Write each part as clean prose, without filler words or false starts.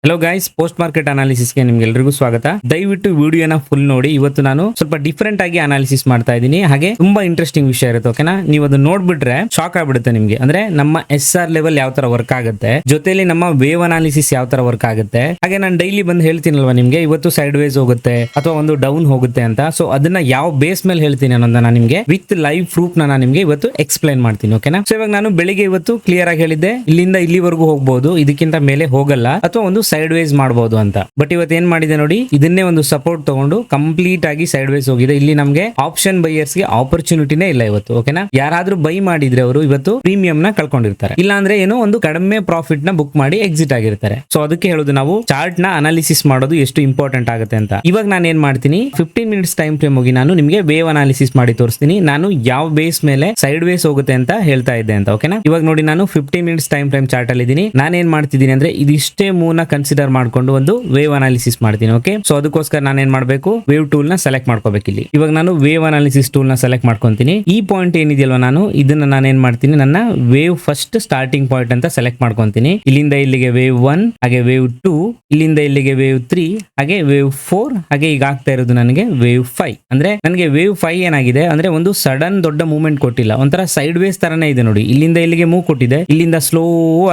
Hello guys, post market ಅನಾಲಿಸಿಸ್ಗೆ ನಿಮ್ಗೆಲ್ರಿಗೂ ಸ್ವಾಗತ. ದಯವಿಟ್ಟು ವಿಡಿಯೋನ ಫುಲ್ ನೋಡಿ. ಇವತ್ತು ನಾನು ಸ್ವಲ್ಪ ಡಿಫ್ರೆಂಟ್ ಆಗಿ ಅನಾಲಿಸಿಸ್ ಮಾಡ್ತಾ ಇದ್ದೀನಿ. ಹಾಗೆ ತುಂಬಾ ಇಂಟ್ರೆಸ್ಟಿಂಗ್ ವಿಷಯ ಇರುತ್ತೆ. ಓಕೆನಾ, ನೀವು ಅದನ್ನ ನೋಡ್ಬಿಟ್ರೆ ಶಾಕ್ ಆಗ್ಬಿಡುತ್ತೆ ನಿಮ್ಗೆ. ಅಂದ್ರೆ ನಮ್ಮ SR ಲೆವೆಲ್ ಯಾವ ತರ ವರ್ಕ್ ಆಗುತ್ತೆ, ಜೊತೆಲಿ ನಮ್ಮ ವೇವ್ ಅನಾಲಿಸಿಸ್ ಯಾವ ತರ ವರ್ಕ್ ಆಗುತ್ತೆ. ಹಾಗೆ ನಾನು ಡೈಲಿ ಬಂದು ಹೇಳ್ತೀನಲ್ವಾ ನಿಮ್ಗೆ, ಇವತ್ತು ಸೈಡ್ ವೇಸ್ ಹೋಗುತ್ತೆ ಅಥವಾ ಒಂದು ಡೌನ್ ಹೋಗುತ್ತೆ ಅಂತ. ಸೊ ಅದನ್ನ ಯಾವ ಬೇಸ್ ಮೇಲೆ ಹೇಳ್ತೀನಿ ಅನ್ನೋದನ್ನ ನಿಮ್ಗೆ ವಿತ್ ಲೈವ್ ಪ್ರೂಫ್ ನಾನು ನಿಮ್ಗೆ ಇವತ್ತು ಎಕ್ಸ್ಪ್ಲೈನ್ ಮಾಡ್ತೀನಿ. ಓಕೆನಾ, ಸೊ ಇವಾಗ ನಾನು ಬೆಳಿಗ್ಗೆ ಇವತ್ತು ಕ್ಲಿಯರ್ ಆಗಿ ಹೇಳಿದ್ದೆ, ಇಲ್ಲಿಂದ ಇಲ್ಲಿವರೆಗೂ ಹೋಗಬಹುದು, ಇದಕ್ಕಿಂತ ಮೇಲೆ ಹೋಗಲ್ಲ, ಅಥವಾ ಒಂದು ಸೈಡ್ ವೇಸ್ ಮಾಡಬಹುದು ಅಂತ. ಬಟ್ ಇವತ್ತು ಏನ್ ಮಾಡಿದೆ ನೋಡಿ, ಇದನ್ನೇ ಒಂದು ಸಪೋರ್ಟ್ ತಗೊಂಡು ಕಂಪ್ಲೀಟ್ ಆಗಿ ಸೈಡ್ ವೇಸ್ ಹೋಗಿದೆ. ಇಲ್ಲಿ ನಮಗೆ ಆಪ್ಷನ್ ಬೈಯರ್ಸ್ ಗೆ ಆಪರ್ಚುನಿಟಿನೇ ಇಲ್ಲ ಇವತ್ತು. ಓಕೆನಾ, ಯಾರಾದ್ರೂ ಬೈ ಮಾಡಿದ್ರೆ ಅವರು ಇವತ್ತು ಪ್ರೀಮಿಯಂ ನ ಕಳ್ಕೊಂಡಿರ್ತಾರೆ, ಇಲ್ಲ ಅಂದ್ರೆ ಏನೋ ಒಂದು ಕಡಿಮೆ ಪ್ರಾಫಿಟ್ ನ ಬುಕ್ ಮಾಡಿ ಎಕ್ಸಿಟ್ ಆಗಿರ್ತಾರೆ. ಸೊ ಅದಕ್ಕೆ ಹೇಳುದು ನಾವು ಚಾರ್ಟ್ ನ ಅನಾಲಿಸಿಸ್ ಮಾಡೋದು ಎಷ್ಟು ಇಂಪಾರ್ಟೆಂಟ್ ಆಗುತ್ತೆ ಅಂತ. ಇವಾಗ ನಾನು ಏನ್ ಮಾಡ್ತೀನಿ, 15 ಮಿನಿಟ್ಸ್ ಟೈಮ್ ಫ್ರೇಮ್ ಹೋಗಿ ನಾನು ನಿಮಗೆ ವೇವ್ ಅನಾಲಿಸಿಸ್ ಮಾಡಿ ತೋರಿಸ್ತೀನಿ. ನಾನು ಯಾವ ಬೇಸ್ ಮೇಲೆ ಸೈಡ್ ವೇಸ್ ಹೋಗುತ್ತೆ ಅಂತ ಹೇಳ್ತಾ ಇದ್ದೆ ಅಂತ. ಓಕೆನಾ, ಇವಾಗ ನೋಡಿ ನಾನು 15 ಮಿನಿಟ್ಸ್ ಟೈಮ್ ಫ್ರೇಮ್ ಚಾರ್ಟ್ ಅಲ್ಲಿ ಇದೀನಿ. ನಾನು ಏನ್ ಮಾಡ್ತಿದ್ದೀನಿ ಅಂದ್ರೆ, ಇದಿಷ್ಟೇ ಮೂವ್ ನ ಕನ್ಸಿಡರ್ ಮಾಡ್ಕೊಂಡು ಒಂದು ವೇವ್ ಅನಾಲಿಸಿಸ್ ಮಾಡ್ತೀನಿ. ಓಕೆ, ಸೊ ಅದಕ್ಕೋಸ್ಕರ ನಾನು ಏನ್ ಮಾಡಬೇಕು, ವೇವ್ ಟೂಲ್ ನ ಸೆಲೆಕ್ಟ್ ಮಾಡ್ಕೋಬೇಕು. ಇಲ್ಲಿ ಇವಾಗ ನಾನು ವೇವ್ ಅನಾಲಿಸಿಸ್ ಟೂಲ್ ನ ಸೆಲೆಕ್ಟ್ ಮಾಡ್ಕೊಂತೀನಿ. ಈ ಪಾಯಿಂಟ್ ಏನಿದೆಯಲ್ವಾ, ನಾನು ಏನ್ ಮಾಡ್ತೀನಿ, ನನ್ನ ವೇವ್ ಫಸ್ಟ್ ಸ್ಟಾರ್ಟಿಂಗ್ ಪಾಯಿಂಟ್ ಅಂತ ಸೆಲೆಕ್ಟ್ ಮಾಡ್ಕೊಂತೀನಿ. ಇಲ್ಲಿಂದ ಇಲ್ಲಿಗೆ ವೇವ್ 1, ಹಾಗೆ ವೇವ್ 2, ಇಲ್ಲಿಂದ ಇಲ್ಲಿಗೆ ವೇವ್ 3, ಹಾಗೆ ವೇವ್ 4, ಹಾಗೆ ಈಗ ಆಗ್ತಾ ಇರೋದು ನನಗೆ ವೇವ್ 5. ಅಂದ್ರೆ ನನಗೆ ವೇವ್ 5 ಏನಾಗಿದೆ ಅಂದ್ರೆ, ಒಂದು ಸಡನ್ ದೊಡ್ಡ ಮೂವ್ಮೆಂಟ್ ಕೊಟ್ಟಿಲ್ಲ, ಒಂಥರ ಸೈಡ್ ವೇಸ್ ತರನೇ ಇದೆ ನೋಡಿ. ಇಲ್ಲಿಂದ ಇಲ್ಲಿಗೆ ಮೂವ್ ಕೊಟ್ಟಿದೆ, ಇಲ್ಲಿಂದ ಸ್ಲೋ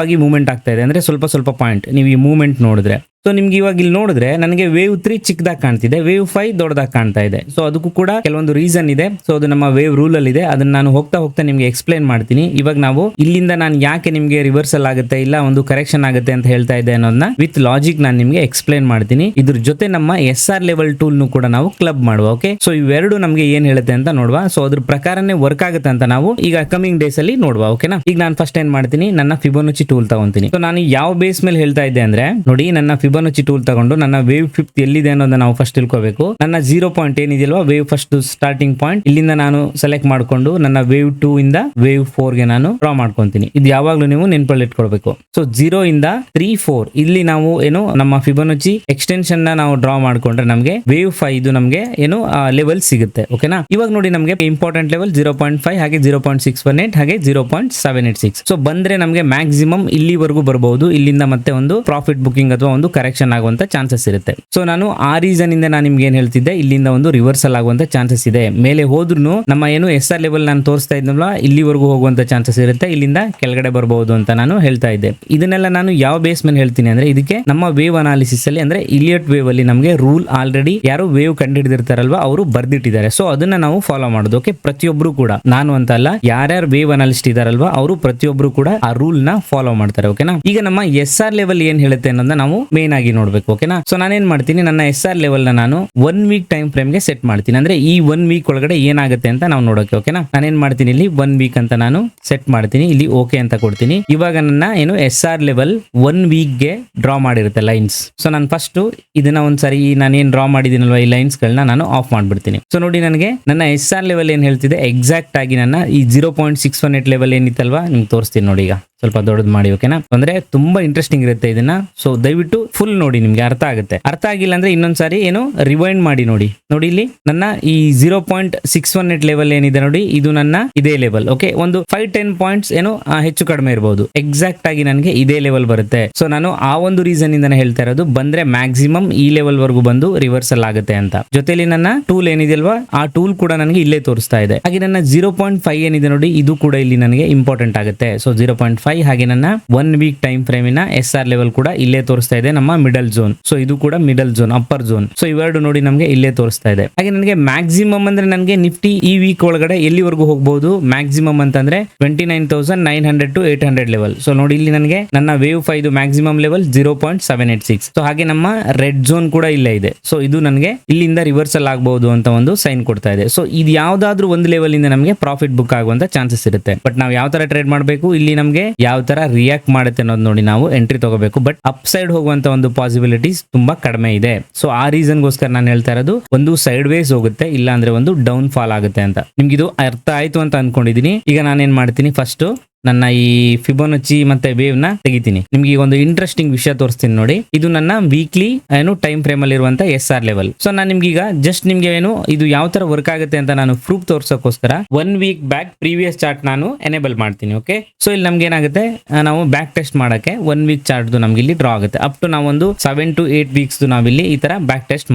ಆಗಿ ಮೂವ್ಮೆಂಟ್ ಆಗ್ತಾ ಇದೆ. ಅಂದ್ರೆ ಸ್ವಲ್ಪ ಸ್ವಲ್ಪ ಪಾಯಿಂಟ್ ನೀವು ಈ ಮೂವ್ಮೆಂಟ್ ನೋಡಿದ್ರೆ. ಸೊ ನಿಮ್ಗೆ ಇವಾಗ ಇಲ್ಲಿ ನೋಡಿದ್ರೆ ನನಗೆ ವೇವ್ 3 ಚಿಕ್ಕದಾಗಿ ಕಾಣ್ತಿದೆ, ವೇವ್ 5 ದೊಡ್ಡದಾಗಿ ಕಾಣ್ತಾ ಇದೆ. ಸೊ ಅದಕ್ಕೂ ಕೂಡ ಕೆಲವೊಂದು ರೀಸನ್ ಇದೆ. ಸೊ ಅದು ನಮ್ಮ ವೇವ್ ರೂಲ್ ಅಲ್ಲಿ ಇದೆ, ಅದನ್ನ ನಾನು ಹೋಗ್ತಾ ಹೋಗ್ತಾ ನಿಮ್ಗೆ ಎಕ್ಸ್ಪ್ಲೈನ್ ಮಾಡ್ತೀನಿ. ಇವಾಗ ನಾವು ಇಲ್ಲಿಂದ ನಾನು ಯಾಕೆ ನಿಮ್ಗೆ ರಿವರ್ಸಲ್ ಆಗುತ್ತೆ, ಇಲ್ಲ ಒಂದು ಕರೆಕ್ಷನ್ ಆಗುತ್ತೆ ಅಂತ ಹೇಳ್ತಾ ಇದ್ದೆ ಅನ್ನೋದನ್ನ ವಿತ್ ಲಾಜಿಕ್ ನಾನು ನಿಮ್ಗೆ ಎಕ್ಸ್ಪ್ಲೈನ್ ಮಾಡ್ತೀನಿ. ಇದ್ರ ಜೊತೆ ನಮ್ಮ SR ಲೆವೆಲ್ ಟೂಲ್ ಕೂಡ ನಾವು ಕ್ಲಬ್ ಮಾಡುವ. ಓಕೆ, ಸೊ ಇವೆರಡು ನಮ್ಗೆ ಏನ್ ಹೇಳುತ್ತೆ ಅಂತ ನೋಡುವ. ಸೊ ಅದ್ರ ಪ್ರಕಾರನೇ ವರ್ಕ್ ಆಗುತ್ತೆ ಅಂತ ನಾವು ಈಗ ಕಮಿಂಗ್ ಡೇಸ್ ಅಲ್ಲಿ ನೋಡುವ. ಓಕೆನಾ, ಈಗ ನಾನು ಫಸ್ಟ್ ಏನ್ ಮಾಡ್ತೀನಿ, ನನ್ನ ಫಿಬೋನಚಿ ಟೂಲ್ ತಗೊಂತೀನಿ. ಸೊ ನಾನು ಯಾವ ಬೇಸ್ ಮೇಲೆ ಹೇಳ್ತಾ ಇದ್ದೆ ಅಂದ್ರೆ, ನೋಡಿ ನನ್ನ ಫಿಬೋನಚಿ ಟೂಲ್ ತಗೊಂಡು ನನ್ನ ವೇವ್ 5 ಎಲ್ಲಿದೆ ಅನ್ನೋದನ್ನ ನಾವು ಫಸ್ಟ್ ತಿಳ್ಕೋಬೇಕು. ನನ್ನ 0 ಪಾಯಿಂಟ್ ಏನಿದೆಯಲ್ವಾ, ವೇವ್ ಫಸ್ಟ್ ಸ್ಟಾರ್ಟಿಂಗ್ ಪಾಯಿಂಟ್, ಇಲ್ಲಿಂದ ನಾನು ಸೆಲೆಕ್ಟ್ ಮಾಡ್ಕೊಂಡು ನನ್ನ ವೇವ್ 2 ಇಂದ ವೇವ್ 4 ಗೆ ನಾನು ಡ್ರಾ ಮಾಡ್ಕೊಂತೀನಿ. ಇದು ಯಾವಾಗ್ಲೂ ನೀವು ನೆನಪಲ್ಲಿ ಇಟ್ಕೊಳ್ಬೇಕು. ಸೊ 0 ಇಂದ 3, 4 ಇಲ್ಲಿ ನಾವು ಏನು ನಮ್ಮ ಫಿಬೋನಚಿ ಎಕ್ಸ್ಟೆನ್ಷನ್ ನ ನಾವು ಡ್ರಾ ಮಾಡ್ಕೊಂಡ್ರೆ ನಮಗೆ ವೇವ್ 5 ನಮಗೆ ಏನು ಲೆವೆಲ್ ಸಿಗುತ್ತೆ. ಓಕೆನಾ, ಇವಾಗ ನೋಡಿ ನಮಗೆ ಇಂಪಾರ್ಟೆಂಟ್ ಲೆವೆಲ್ 0.5, ಹಾಗೆ 0.618, ಹಾಗೆ 0.786. ಸೊ ಬಂದ್ರೆ ನಮಗೆ ಮ್ಯಾಕ್ಸಿಮಮ್ ಇಲ್ಲಿವರೆಗೂ ಬರಬಹುದು. ಇಲ್ಲಿಂದ ಮತ್ತೆ ಒಂದು ಪ್ರಾಫಿಟ್ ಬುಕಿಂಗ್ ಅಥವಾ ಒಂದು ಕರೆಕ್ಷನ್ ಆಗುವಂತ ಚಾನ್ಸಸ್ ಇರುತ್ತೆ. ಸೊ ನಾನು ಆ ರೀಸನ್ ಇಂದ ನಾನು ನಿಮ್ಗೆ ಏನ್ ಹೇಳ್ತಿದ್ದೆ, ಇಲ್ಲಿಂದ ಒಂದು ರಿವರ್ಸಲ್ ಆಗುವಂತ ಚಾನ್ಸಸ್ ಇದೆ. ಮೇಲೆ ಹೋದ್ರೂ ನಮ್ಮ ಏನು SR ಲೆವೆಲ್ ನಾನು ತೋರಿಸ್ತಾ ಇದ್ನಲ್ಲ, ಇಲ್ಲಿವರೆಗೂ ಹೋಗುವಂತ ಚಾನ್ಸಸ್ ಇರುತ್ತೆ, ಇಲ್ಲಿಂದ ಕೆಳಗಡೆ ಬರಬಹುದು ಅಂತ ನಾನು ಹೇಳ್ತಾ ಇದ್ದೆ. ಇದನ್ನೆಲ್ಲ ನಾನು ಯಾವ ಬೇಸ್ ಮೇಲೆ ಹೇಳ್ತೀನಿ ಅಂದ್ರೆ, ಇದಕ್ಕೆ ನಮ್ಮ ವೇವ್ ಅನಾಲಿಸಿಸ್ ಅಲ್ಲಿ ಅಂದ್ರೆ ಇಲಿಯಟ್ ವೇವ್ ಅಲ್ಲಿ ನಮಗೆ ರೂಲ್ ಆಲ್ರೆಡಿ ಯಾರು ವೇವ್ ಕಂಡುಹಿಡಿದಿರ್ತಾರಲ್ವಾ ಅವರು ಬರ್ದಿಟ್ಟಿದ್ದಾರೆ. ಸೊ ಅದನ್ನ ನಾವು ಫಾಲೋ ಮಾಡೋದು. ಓಕೆ, ಪ್ರತಿಯೊಬ್ರು ಕೂಡ, ನಾನು ಅಂತ ಅಲ್ಲ, ಯಾರ್ಯಾರು ವೇವ್ ಅನಾಲಿಸ್ಟ್ ಇದಾರಲ್ವಾ ಅವರು ಪ್ರತಿಯೊಬ್ರು ಕೂಡ ಆ ರೂಲ್ ನ ಫಾಲೋ ಮಾಡ್ತಾರೆ. ಓಕೆನಾ, ಈಗ ನಮ್ಮ SR ಲೆವೆಲ್ ಏನ್ ಹೇಳುತ್ತೆ ಅನ್ನೋದನ್ನ ನಾವು ಮೇನ್ ಆಗಿ ನೋಡ್ಬೇಕು. ಓಕೆನಾ, ಸೊ ನಾನೇನ್ ಮಾಡ್ತೀನಿ, ನನ್ನ SR ಲೆವೆಲ್ ನ ನಾನು 1 ವೀಕ್ ಟೈಮ್ ಫ್ರೇಮ್ ಗೆ ಸೆಟ್ ಮಾಡ್ತೀನಿ. ಅಂದ್ರೆ ಈ 1 ವೀಕ್ ಒಳಗಡೆ ಏನಾಗುತ್ತೆ ಅಂತ ನಾವು ನೋಡೋಕೆ. ಓಕೆನಾ, ನಾನೇನ್ ಮಾಡ್ತೀನಿ, ಇಲ್ಲಿ 1 ವೀಕ್ ಅಂತ ನಾನು ಸೆಟ್ ಮಾಡ್ತೀನಿ, ಇಲ್ಲಿ ಓಕೆ ಅಂತ ಕೊಡ್ತೀನಿ. ಇವಾಗ ನನ್ನ ಏನು SR ಲೆವೆಲ್ 1 ವೀಕ್ ಗೆ ಡ್ರಾ ಮಾಡಿರುತ್ತೆ ಲೈನ್ಸ್. ಸೊ ನಾನು ಫಸ್ಟ್ ಇದನ್ನ ಒಂದ್ಸರಿ ನಾನೇನ್ ಡ್ರಾ ಮಾಡಿದೀನಲ್ವಾ ಈ ಲೈನ್ಸ್ ಗಳನ್ನ ನಾನು ಆಫ್ ಮಾಡ್ಬಿಡ್ತೀನಿ. ಸೊ ನೋಡಿ ನನಗೆ ನನ್ನ SR ಲೆವೆಲ್ ಏನ್ ಹೇಳ್ತಿದೆ, ಎಕ್ಸಾಕ್ಟ್ ಆಗಿ ನನ್ನ ಈ 0.618 ಲೆವೆಲ್ ಏನಿತ್ತಲ್ವಾ ನಿಮ್ಗೆ ತೋರಿಸ್ತೀನಿ ನೋಡಿ. ಈಗ ಸ್ವಲ್ಪ ದೊಡ್ಡದು ಮಾಡಿ. ಓಕೆನಾ, ಅಂದ್ರೆ ತುಂಬಾ ಇಂಟ್ರೆಸ್ಟಿಂಗ್ ಇರುತ್ತೆ ಇದನ್ನ. ಸೊ ದಯವಿಟ್ಟು ಫುಲ್ ನೋಡಿ, ನಿಮ್ಗೆ ಅರ್ಥ ಆಗುತ್ತೆ. ಅರ್ಥ ಆಗಿಲ್ಲ ಅಂದ್ರೆ ಇನ್ನೊಂದ್ಸಾರಿ ಏನು ರಿವೈಂಡ್ ಮಾಡಿ ನೋಡಿ. ನೋಡಿ ಇಲ್ಲಿ ನನ್ನ ಈ 0.618 ಲೆವೆಲ್ ಏನಿದೆ ನೋಡಿ, ಇದು ನನ್ನ ಇದೇ ಲೆವೆಲ್. ಓಕೆ, ಒಂದು 5-10 ಪಾಯಿಂಟ್ಸ್ ಏನು ಹೆಚ್ಚು ಕಡಿಮೆ ಇರಬಹುದು. ಎಕ್ಸಾಕ್ಟ್ ಆಗಿ ನನಗೆ ಇದೇ ಲೆವೆಲ್ ಬರುತ್ತೆ. ಸೊ ನಾನು ಆ ಒಂದು ರೀಸನ್ ಇಂದಾನೆ ಹೇಳ್ತಾ ಇರೋದು, ಬಂದ್ರೆ ಮ್ಯಾಕ್ಸಿಮಮ್ ಈ ಲೆವೆಲ್ ವರೆಗೂ ಬಂದು ರಿವರ್ಸಲ್ ಆಗುತ್ತೆ ಅಂತ. ಜೊತೆಲಿ ನನ್ನ ಟೂಲ್ ಏನಿದೆ ಅಲ್ವಾ, ಆ ಟೂಲ್ ಕೂಡ ನನಗೆ ಇಲ್ಲೇ ತೋರಿಸ್ತಾ ಇದೆ. ಹಾಗೆ ನನ್ನ 0.5 ಏನಿದೆ ನೋಡಿ, ಇದು ಕೂಡ ಇಲ್ಲಿ ನನಗೆ ಇಂಪಾರ್ಟೆಂಟ್ ಆಗುತ್ತೆ. ಸೊ 0.5, ಹಾಗೆ ನನ್ನ 1 ವೀಕ್ ಟೈಮ್ ಫ್ರೇಮ್ ಇನ SR ಲೆವೆಲ್ ಕೂಡ ಇಲ್ಲೇ ತೋರಿಸ್ತಾ ಇದೆ, ನಮ್ಮ ಮಿಡಲ್ ಝೋನ್. ಸೊ ಇದು ಕೂಡ middle zone, upper zone. So ಇವೆರಡು ನೋಡಿ ನಮಗೆ ಇಲ್ಲೇ ತೋರಿಸ್ತಾ ಇದೆ. ಹಾಗೆ ನನಗೆ ಮ್ಯಾಕ್ಸಿಮಮ್ ಅಂದ್ರೆ ನನಗೆ ನಿಫ್ಟಿ ಈ ವೀಕ್ ಒಳಗಡೆ ಎಲ್ಲಿವರೆಗೂ ಹೋಗಬಹುದು, ಮ್ಯಾಕ್ಸಿಮಮ್ ಅಂತಂದ್ರೆ 29,900 to 800 ಲೆವೆಲ್. ಸೊ ನೋಡಿ ಇಲ್ಲಿ ನನಗೆ ನನ್ನ ವೇವ್ 5 ಮ್ಯಾಕ್ಸಿಮಮ್ ಲೆವೆಲ್ 0.786. ಸೊ ಹಾಗೆ ನಮ್ಮ ರೆಡ್ ಝೋನ್ ಕೂಡ ಇಲ್ಲೇ ಇದೆ. ಸೊ ಇದು ನನಗೆ ಇಲ್ಲಿಂದ ರಿವರ್ಸಲ್ ಆಗಬಹುದು ಅಂತ ಒಂದು ಸೈನ್ ಕೊಡ್ತಾ ಇದೆ. ಸೊ ಇದು ಯಾವ್ದಾದ್ರು ಒಂದು ಲೆವೆಲ್ ಇಂದ ನಮಗೆ ಪ್ರಾಫಿಟ್ ಬುಕ್ ಆಗುವಂತ ಚಾನ್ಸಸ್ ಇರುತ್ತೆ. ಬಟ್ ನಾವು ಯಾವ ತರ ಟ್ರೇಡ್ ಮಾಡಬೇಕು, ಇಲ್ಲಿ ನಮಗೆ ಯಾವ ತರ ರಿಯಾಕ್ಟ್ ಮಾಡುತ್ತೆ ಅನ್ನೋದು ನೋಡಿ ನಾವು ಎಂಟ್ರಿ ತಗೋಬೇಕು. ಬಟ್ ಅಪ್ ಸೈಡ್ ಹೋಗುವಂತ ಒಂದು ಪಾಸಿಬಿಲಿಟೀಸ್ ತುಂಬಾ ಕಡಿಮೆ ಇದೆ. ಸೊ ಆ ರೀಸನ್ ಗೋಸ್ಕರ ನಾನು ಹೇಳ್ತಾ ಇರೋದು, ಒಂದು ಸೈಡ್ ವೇಸ್ ಹೋಗುತ್ತೆ, ಇಲ್ಲ ಅಂದ್ರೆ ಒಂದು ಡೌನ್ ಫಾಲ್ ಆಗುತ್ತೆ ಅಂತ. ನಿಮ್ಗೆ ಇದು ಅರ್ಥ ಆಯ್ತು ಅಂತ ಅನ್ಕೊಂಡಿದೀನಿ. ಈಗ ನಾನೇನ್ ಮಾಡ್ತೀನಿ, ಫಸ್ಟ್ ನನ್ನ ಈ ಫಿಬೋನಚಿ ಮತ್ತೆ ವೇವ್ ನ ತೆಗಿತೀನಿ. ನಿಮ್ಗೆ ಈಗ ಒಂದು ಇಂಟ್ರೆಸ್ಟಿಂಗ್ ವಿಷಯ ತೋರಿಸ್ತೀನಿ ನೋಡಿ. ಇದು ನನ್ನ ವೀಕ್ಲಿ ಏನು ಟೈಮ್ ಫ್ರೇಮ್ ಅಲ್ಲಿ ಇರುವಂತ SR ಲೆವೆಲ್. ಸೊ ನಾನು ನಿಮ್ಗೆ ಈಗ ಜಸ್ಟ್ ನಿಮ್ಗೆ ಏನು ಇದು ಯಾವ ತರ ವರ್ಕ್ ಆಗುತ್ತೆ ಅಂತ ನಾನು ಪ್ರೂಫ್ ತೋರ್ಸೋಕೋಸ್ಕರ 1 ವೀಕ್ ಬ್ಯಾಕ್ ಪ್ರೀವಿಯಸ್ ಚಾರ್ಟ್ ನಾನು ಎನೇಬಲ್ ಮಾಡ್ತೀನಿ. ಓಕೆ, ಸೊ ಇಲ್ಲಿ ನಮ್ಗೆ ಏನಾಗುತ್ತೆ, ನಾವು ಬ್ಯಾಕ್ ಟೆಸ್ಟ್ ಮಾಡಕ್ಕೆ 1 ವೀಕ್ ಚಾರ್ಟ್ ನಮ್ಗೆ ಇಲ್ಲಿ ಡ್ರಾ ಆಗುತ್ತೆ. ಅಪ್ ಟು ನಾವೊಂದು 7 to 8 ವೀಕ್ಸ್ ನಾವಿಲ್ಲಿ ಈ ತರ ಬ್ಯಾಕ್ ಟೆಸ್ಟ್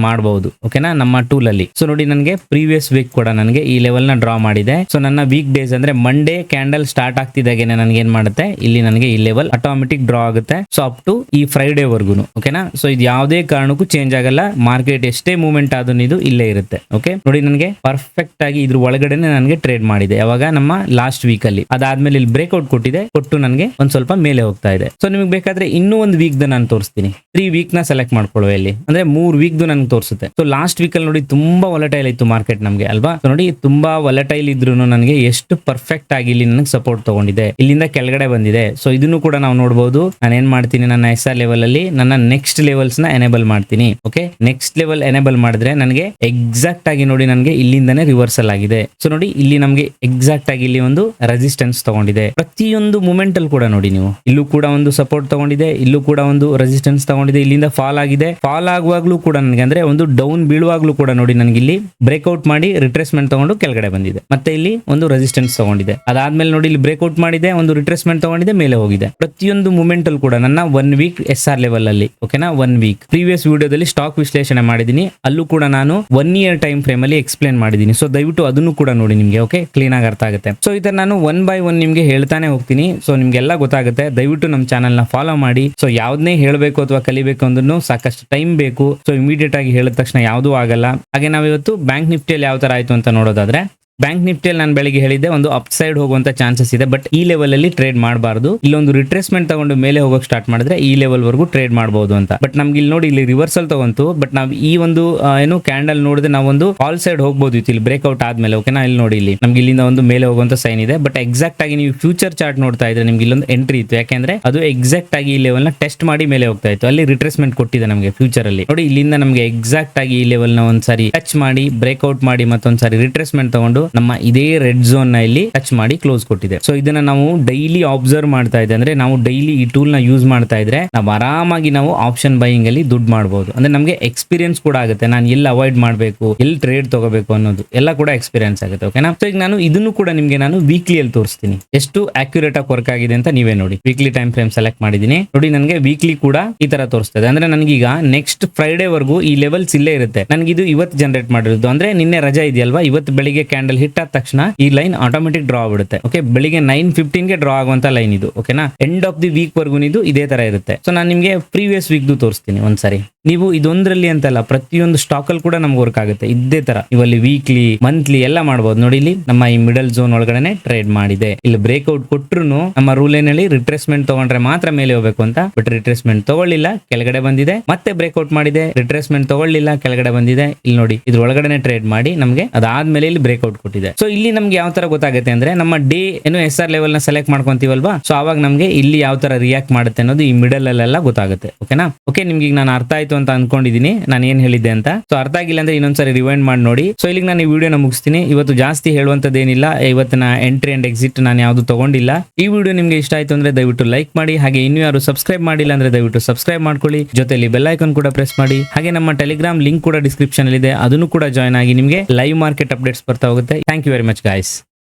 ಮಾಡಬಹುದು. ಓಕೆನಾ, ನಮ್ಮ ಟೂಲ್ ಅಲ್ಲಿ. ಸೊ ನೋಡಿ, ನನಗೆ ಪ್ರೀವಿಯಸ್ ವೀಕ್ ಕೂಡ ನನಗೆ ಈ ಲೆವೆಲ್ ನ ಡ್ರಾ ಮಾಡಿದೆ. ಸೊ ನನ್ನ ವೀಕ್ ಡೇಸ್ ಅಂದ್ರೆ ಮಂಡೇ ಕ್ಯಾಂಡಲ್ ಸ್ಟಾರ್ಟ್ ಆಗ್ತಿದ್ದಾಗೇನೆ ನನಗೆ ಏನ್ ಮಾಡುತ್ತೆ, ಇಲ್ಲಿ ನನಗೆ ಈ ಲೆವೆಲ್ ಆಟೋಮೆಟಿಕ್ ಡ್ರಾ ಆಗುತ್ತೆ. ಸೊ ಅಪ್ ಟು ಈ ಫ್ರೈಡೇ ವರ್ಗುನು. ಓಕೆನಾ, ಸೊ ಇದು ಯಾವುದೇ ಕಾರಣಕ್ಕೂ ಚೇಂಜ್ ಆಗಲ್ಲ. ಮಾರ್ಕೆಟ್ ಎಷ್ಟೇ ಮೂವ್ಮೆಂಟ್ ಆದ್ರೂ ಇದು ಇಲ್ಲೇ ಇರುತ್ತೆ. ಓಕೆ ನೋಡಿ, ನನಗೆ ಪರ್ಫೆಕ್ಟ್ ಆಗಿ ಇದ್ರ ಒಳಗಡೆನೆ ನನಗೆ ಟ್ರೇಡ್ ಮಾಡಿದೆ. ಯಾವಾಗ ನಮ್ಮ ಲಾಸ್ಟ್ ವೀಕ್ ಅಲ್ಲಿ. ಅದಾದ್ಮೇಲೆ ಇಲ್ಲಿ ಬ್ರೇಕ್ಔಟ್ ಕೊಟ್ಟು ನನಗೆ ಒಂದ್ ಸ್ವಲ್ಪ ಮೇಲೆ ಹೋಗ್ತಾ ಇದೆ. ಸೊ ನಿಮಗೆ ಬೇಕಾದ್ರೆ ಇನ್ನೂ ಒಂದು ವೀಕ್ ನಾನು ತೋರಿಸ್ತೀನಿ. 3 ವೀಕ್ ನ ಸೆಲೆಕ್ಟ್ ಮಾಡ್ಕೊಳ್ಳುವ ಇಲ್ಲಿ, ಅಂದ್ರೆ 3 ವೀಕ್ ನನಗೆ ತೋರಿಸುತ್ತೆ. ಸೊ ಲಾಸ್ಟ್ ವೀಕ್ ಅಲ್ಲಿ ನೋಡಿ ತುಂಬಾ ವೊಲಟೈಲ್ ಇತ್ತು ಮಾರ್ಕೆಟ್ ನಮಗೆ ಅಲ್ವಾ. ಸೊ ನೋಡಿ, ತುಂಬಾ ವೊಲಟೈಲ್ ಇದ್ರು ನನಗೆ ಎಷ್ಟು ಪರ್ಫೆಕ್ಟ್ ಆಗಿ ಇಲ್ಲಿ ನನಗೆ ಸಪೋರ್ಟ್ ತಗೊಂಡಿದೆ, ಇಲ್ಲಿಂದ ಕೆಳಗಡೆ ಬಂದಿದೆ. ಸೊ ಇದನ್ನು ಕೂಡ ನಾವು ನೋಡಬಹುದು. ನಾನು ಏನ್ ಮಾಡ್ತೀನಿ, ನನ್ನ SR ಲೆವೆಲ್ ಅಲ್ಲಿ ನನ್ನ ನೆಕ್ಸ್ಟ್ ಲೆವೆಲ್ಸ್ ನ ಎನೇಬಲ್ ಮಾಡ್ತೀನಿ. ಓಕೆ, ನೆಕ್ಸ್ಟ್ ಲೆವೆಲ್ ಎನೇಬಲ್ ಮಾಡಿದ್ರೆ ನನಗೆ ಎಕ್ಸಾಕ್ಟ್ ಆಗಿ ನೋಡಿ ನನಗೆ ಇಲ್ಲಿಂದಾನೆ ರಿವರ್ಸಲ್ ಆಗಿದೆ. ಸೊ ನೋಡಿ, ಇಲ್ಲಿ ನಮಗೆ ಎಕ್ಸಾಕ್ಟ್ ಆಗಿ ಇಲ್ಲಿ ಒಂದು ರೆಸಿಸ್ಟೆನ್ಸ್ ತಗೊಂಡಿದೆ. ಪ್ರತಿಯೊಂದು ಮೂಮೆಂಟ್ ಅಲ್ಲಿ ಕೂಡ ನೋಡಿ ನೀವು, ಇಲ್ಲೂ ಕೂಡ ಒಂದು ಸಪೋರ್ಟ್ ತಗೊಂಡಿದೆ, ಇಲ್ಲೂ ಕೂಡ ಒಂದು ರೆಸಿಸ್ಟೆನ್ಸ್ ತಗೊಂಡಿದೆ, ಇಲ್ಲಿಂದ ಫಾಲ್ ಆಗಿದೆ. ಫಾಲ್ ಆಗುವಾಗ್ಲೂ ಕೂಡ ನನಗೆ ಅಂದ್ರೆ ಒಂದು ಡೌನ್ ಬೀಳುವಾಗ್ಲೂ ಕೂಡ ನೋಡಿ ನನಗೆ ಇಲ್ಲಿ ಬ್ರೇಕ್ಔಟ್ ಮಾಡಿ ರಿಟ್ರೇಸ್ಮೆಂಟ್ ತಗೊಂಡು ಕೆಳಗಡೆ ಬಂದಿದೆ. ಮತ್ತೆ ಇಲ್ಲಿ ಒಂದು ರೆಸಿಸ್ಟೆನ್ಸ್ ತಗೊಂಡಿದೆ. ಅದಾದ್ಮೇಲೆ ನೋಡಿ ಇಲ್ಲಿ ಬ್ರೇಕ್ಔಟ್ ಮಾಡಿದೆ, ಒಂದು ರಿಟ್ರೇಸ್ಮೆಂಟ್ ತಗೊಂಡಿದೆ, ಮೇಲೆ ಹೋಗಿದೆ. ಪ್ರತಿಯೊಂದು ಮೂಮೆಂಟ್ ಅಲ್ಲಿ ಕೂಡ ನನ್ನ 1 ವೀಕ್ SR ಲೆವೆಲ್ ಅಲ್ಲಿ. ಓಕೆನಾ, 1 ವೀಕ್ ಪ್ರೀವಿಯಸ್ ವಿಡಿಯೋದಲ್ಲಿ ಸ್ಟಾಕ್ ವಿಶ್ಲೇಷಣೆ ಮಾಡಿದೀನಿ. ಅಲ್ಲೂ ಕೂಡ ನಾನು 1 ಇಯರ್ ಟೈಮ್ ಫ್ರೇಮ್ ಅಲ್ಲಿ ಎಕ್ಸ್ಪ್ಲೇನ್ ಮಾಡಿದೀನಿ. ಸೊ ದಯವಿಟ್ಟು ಅದನ್ನು ಕೂಡ ನೋಡಿ, ನಿಮ್ಗೆ ಓಕೆ ಕ್ಲೀನ್ ಆಗಿ ಅರ್ಥ ಆಗುತ್ತೆ. ಸೊ ಇದನ್ನ ನಾನು 1 by 1 ನಿಮ್ಗೆ ಹೇಳ್ತಾನೆ ಹೋಗ್ತೀನಿ. ಸೊ ನಿಮ್ಗೆಲ್ಲ ಗೊತ್ತಾಗುತ್ತೆ. ದಯವಿಟ್ಟು ನಮ್ಮ ಚಾನಲ್ ನ ಫಾಲೋ ಮಾಡಿ. ಸೊ ಯಾವ್ದನ್ನೇ ಹೇಳಬೇಕು ಅಥವಾ ಕಲಿಬೇಕು ಅಂದ್ರೂ ಸಾಕಷ್ಟು ಟೈಮ್ ಬೇಕು. ಸೊ ಇಮಿಡಿಯೇಟ್ ಆಗಿ ಹೇಳಿದ ತಕ್ಷಣ ಯಾವುದೂ ಆಗಲ್ಲ. ಹಾಗೆ ನಾವಿವತ್ತು ಬ್ಯಾಂಕ್ ನಿಫ್ಟಿಯಲ್ಲಿ ಯಾವ ತರ ಆಯ್ತು ಅಂತ ನೋಡೋದಾದ್ರೆ, ಬ್ಯಾಂಕ್ ನಿಫ್ಟಿಯಲ್ಲಿ ನಾನು ಬೆಳಿಗ್ಗೆ ಹೇಳಿದ್ದೆ ಒಂದು ಅಪ್ ಸೈಡ್ ಹೋಗುವಂತ ಚಾನ್ಸಸ್ ಇದೆ. ಬಟ್ ಈ ಲೆವೆಲ್ ಅಲ್ಲಿ ಟ್ರೇಡ್ ಮಾಡಬಾರ್ದು. ಇಲ್ಲೊಂದು ರಿಟ್ರೇಸ್ಮೆಂಟ್ ತಗೊಂಡು ಮೇಲೆ ಹೋಗೋಕೆ ಸ್ಟಾರ್ಟ್ ಮಾಡಿದ್ರೆ ಈ ಲೆವೆಲ್ ವರೆಗೂ ಟ್ರೇಡ್ ಮಾಡಬಹುದು ಅಂತ. ಬಟ್ ನಮ್ಗೆ ಇಲ್ಲಿ ನೋಡಿ, ಇಲ್ಲಿ ರಿವರ್ಸಲ್ ತಗೊಂತು. ಬಟ್ ನಾವು ಈ ಒಂದು ಏನು ಕ್ಯಾಂಡಲ್ ನೋಡಿದ್ರೆ ನಾವೊಂದು ಆಲ್ ಸೈಡ್ ಹೋಗಬಹುದು ಇಲ್ಲಿ ಬ್ರೇಕ್ಔಟ್ ಆದ್ಮೇಲೆ. ಓಕೆನಾ, ಇಲ್ಲಿ ನೋಡಿ, ಇಲ್ಲಿ ನಮ್ಗೆ ಇಲ್ಲಿಂದ ಒಂದು ಮೇಲೆ ಹೋಗುವಂತ ಸೈನ್ ಇದೆ. ಬಟ್ ಎಕ್ಸಾಕ್ಟ್ ಆಗಿ ನೀವು ಫ್ಯೂಚರ್ ಚಾರ್ಟ್ ನೋಡ್ತಾ ಇದ್ರೆ ನಿಮ್ಗೆ ಇಲ್ಲೊಂದು ಎಂಟ್ರಿ ಇತ್ತು. ಯಾಕೆಂದ್ರೆ ಅದು ಎಕ್ಸಾಕ್ಟ್ ಆಗಿ ಈ ಲೆವೆಲ್ ನ ಟೆಸ್ಟ್ ಮಾಡಿ ಮೇಲೆ ಹೋಗ್ತಾ ಇತ್ತು. ಅಲ್ಲಿ ರಿಟ್ರೇಸ್ಮೆಂಟ್ ಕೊಟ್ಟಿದೆ ನಮಗೆ ಫ್ಯೂಚರ್ ಅಲ್ಲಿ. ನೋಡಿ, ಇಲ್ಲಿಂದ ನಮಗೆ ಎಕ್ಸಾಕ್ಟ್ ಆಗಿ ಈ ಲೆವೆಲ್ ನ ಒಂದ್ಸಾರಿ ಟಚ್ ಮಾಡಿ ಬ್ರೇಕ್ಔಟ್ ಮಾಡಿ ಮತ್ತೊಂದ್ಸಾರಿ ರಿಟ್ರೇಸ್ಮೆಂಟ್ ತಗೊಂಡು ನಮ್ಮ ಇದೇ ರೆಡ್ ಝೋನ್ ನ ಇಲ್ಲಿ ಟಚ್ ಮಾಡಿ ಕ್ಲೋಸ್ ಕೊಟ್ಟಿದೆ. ಸೊ ಇದನ್ನ ನಾವು ಡೈಲಿ ಅಬ್ಸರ್ವ್ ಮಾಡ್ತಾ ಇದ್ದೆ, ಅಂದ್ರೆ ನಾವು ಡೈಲಿ ಈ ಟೂಲ್ ನ ಯೂಸ್ ಮಾಡ್ತಾ ಇದ್ರೆ ನಾವು ಆರಾಮಾಗಿ ನಾವು ಆಪ್ಷನ್ ಬೈಯಿಂಗ್ ಅಲ್ಲಿ ದುಡ್ಡು ಮಾಡಬಹುದು. ಅಂದ್ರೆ ನಮಗೆ ಎಕ್ಸ್ಪೀರಿಯನ್ಸ್ ಕೂಡ ಆಗುತ್ತೆ. ನಾನು ಎಲ್ಲಿ ಅವಾಯ್ಡ್ ಮಾಡಬೇಕು, ಎಲ್ಲಿ ಟ್ರೇಡ್ ತಗೋಬೇಕು ಅನ್ನೋದು ಎಲ್ಲ ಕೂಡ ಎಕ್ಸ್ಪೀರಿಯನ್ಸ್ ಆಗುತ್ತೆ. ಓಕೆನಾ, ಸೊ ಈಗ ನಾನು ಇದನ್ನು ಕೂಡ ನಿಮ್ಗೆ ನಾನು ವೀಕ್ಲಿ ಅಲ್ಲಿ ತೋರಿಸ್ತೀನಿ, ಎಷ್ಟು ಅಕ್ಯುರೇಟ್ ಆಗಿ ವರ್ಕ್ ಆಗಿದೆ ಅಂತ ನೀವೇ ನೋಡಿ. ವೀಕ್ಲಿ ಟೈಮ್ ಫ್ರೇಮ್ ಸೆಲೆಕ್ಟ್ ಮಾಡಿದೀನಿ ನೋಡಿ. ನನಗೆ ವೀಕ್ಲಿ ಕೂಡ ಈ ತರ ತೋರಿಸ್ತದೆ. ಅಂದ್ರೆ ನನಗೀಗ ನೆಕ್ಸ್ಟ್ ಫ್ರೈಡೇ ವರ್ಗೂ ಈ ಲೆವೆಲ್ಸ್ ಇಲ್ಲೇ ಇರುತ್ತೆ. ನನಗಿದು ಇವತ್ತು ಜನರೇಟ್ ಮಾಡಿರೋದು. ಅಂದ್ರೆ ನಿನ್ನೆ ರಜಾ ಇದೆಯಲ್ವಾ, ಇವತ್ತು ಬೆಳಿಗ್ಗೆ ಕ್ಯಾಂಡಲ್ ಹಿಟ್ ಆದ ತಕ್ಷಣ ಈ ಲೈನ್ ಆಟೋಮೆಟಿಕ್ ಡ್ರಾ ಆಗ್ಬಿಡುತ್ತೆ. ಓಕೆ, ಬೆಳಿಗ್ಗೆ 9:15 ಗೆ ಡ್ರಾ ಆಗುವಂತ ಲೈನ್ ಇದು. ಓಕೆನಾ, ಎಂಡ್ ಆಫ್ ದಿ ವೀಕ್ ವರ್ಗು ಇದು ಇದೇ ತರ ಇರುತ್ತೆ. ಸೊ ನಾನು ನಿಮ್ಗೆ ಪ್ರೀವಿಯಸ್ ವೀಕ್ ತೋರಿಸ್ತೀನಿ ಒಂದ್ಸರಿ. ನೀವು ಇದೊಂದ್ರಲ್ಲಿ ಅಂತಲ್ಲ, ಪ್ರತಿಯೊಂದು ಸ್ಟಾಕ್ ಅಲ್ಲಿ ಕೂಡ ನಮ್ಗೆ ವರ್ಕ್ ಆಗುತ್ತೆ ಇದೇ ತರ. ಇವಲ್ಲಿ ವೀಕ್ಲಿ ಮಂತ್ಲಿ ಎಲ್ಲ ಮಾಡಬಹುದು. ನೋಡಿ, ಇಲ್ಲಿ ನಮ್ಮ ಈ ಮಿಡಲ್ ಝೋನ್ ಒಳಗಡೆ ಟ್ರೇಡ್ ಮಾಡಿದೆ. ಇಲ್ಲಿ ಬ್ರೇಕ್ಔಟ್ ಕೊಟ್ಟರು ನಮ್ಮ ರೂಲ್ ಏನಲ್ಲಿ ರಿಟ್ರೇಸ್ಮೆಂಟ್ ತಗೊಂಡ್ರೆ ಮಾತ್ರ ಮೇಲೆ ಹೋಗ್ಬೇಕು ಅಂತ. ಬಟ್ ರಿಟ್ರೇಸ್ಮೆಂಟ್ ತಗೊಳ್ಳಿಲ್ಲ, ಕೆಳಗಡೆ ಬಂದಿದೆ. ಮತ್ತೆ ಬ್ರೇಕ್ಔಟ್ ಮಾಡಿದೆ, ರಿಟ್ರೇಸ್ಮೆಂಟ್ ತಗೊಳ್ಳಿಲ್ಲ, ಕೆಳಗಡೆ ಬಂದಿದೆ. ಇಲ್ಲಿ ನೋಡಿ, ಇದ್ರ ಒಳಗಡೆ ಟ್ರೇಡ್ ಮಾಡಿ ನಮಗೆ ಅದಾದ್ಮೇಲೆ ಇಲ್ಲಿ ಬ್ರೇಕ್ಔಟ್ ಕೊಟ್ಟಿದೆ. ಸೊ ಇಲ್ಲಿ ನಮ್ಗೆ ಯಾವ ತರ ಗೊತ್ತಾಗುತ್ತೆ ಅಂದ್ರೆ, ನಮ್ಮ ಡೇ ಏನು SR ಲೆವೆಲ್ ನ ಸೆಲೆಕ್ಟ್ ಮಾಡ್ಕೊಂತೀವಲ್ವಾ, ಸೊ ಅವಾಗ ನಮ್ಗೆ ಇಲ್ಲಿ ಯಾವ ತರ ರಿಯಾಕ್ಟ್ ಮಾಡುತ್ತೆ ಅನ್ನೋದು ಈ ಮಿಡಲ್ ಅಲ್ಲೆಲ್ಲ ಗೊತ್ತಾಗುತ್ತೆ. ಓಕೆನಾ, ಓಕೆ, ನಿಮ್ಗೆ ಈಗ ನಾನು ಅರ್ಥ ಆಯ್ತು ಅಂತ ಅನ್ಕೊಂಡಿದೀನಿ ನಾನು ಏನ್ ಹೇಳಿದ್ದೆ ಅಂತ. ಸೊ ಅರ್ಥ ಆಗಿಲ್ಲ ಅಂದ್ರೆ ಇನ್ನೊಂದ್ಸರಿ ರಿವೈಂಡ್ ಮಾಡಿ ನೋಡಿ. ಸೊ ಇಲ್ಲಿಗೆ ನಾನು ಈ ವಿಡಿಯೋನ ಮುಗಿಸ್ತೀನಿ. ಇವತ್ತು ಜಾಸ್ತಿ ಹೇಳುವಂತದ್ದೇನಿಲ್ಲ. ಇವತ್ತಿನ ಎಂಟ್ರಿ ಅಂಡ್ ಎಕ್ಸಿಟ್ ನಾನು ಯಾವ್ದು ತಗೊಂಡಿಲ್ಲ. ಈ ವಿಡಿಯೋ ನಿಮ್ಗೆ ಇಷ್ಟ ಆಯ್ತು ಅಂದ್ರೆ ದಯವಿಟ್ಟು ಲೈಕ್ ಮಾಡಿ. ಹಾಗೆ ಇನ್ನು ಯಾರು ಸಬ್ಸ್ಕ್ರೈಬ್ ಮಾಡಿಲ್ಲ ಅಂದ್ರೆ ದಯವಿಟ್ಟು ಸಬ್ಸ್ಕ್ರೈಬ್ ಮಾಡ್ಕೊಳ್ಳಿ. ಜೊತೆಲಿ ಬೆಲ್ ಐಕಾನ್ ಕೂಡ ಪ್ರೆಸ್ ಮಾಡಿ. ಹಾಗೆ ನಮ್ಮ ಟೆಲಿಗ್ರಾಮ್ ಲಿಂಕ್ ಕೂಡ ಡಿಸ್ಕ್ರಿಪ್ಷನ್ ಅಲ್ಲಿ ಇದೆ, ಅದನ್ನು ಕೂಡ ಜಾಯ್ನ್ ಆಗಿ. ನಿಮ್ಗೆ ಲೈವ್ ಮಾರ್ಕೆಟ್ ಅಪ್ಡೇಟ್ಸ್ ಬರ್ತಾ ಹೋಗುತ್ತೆ. Thank you very much guys.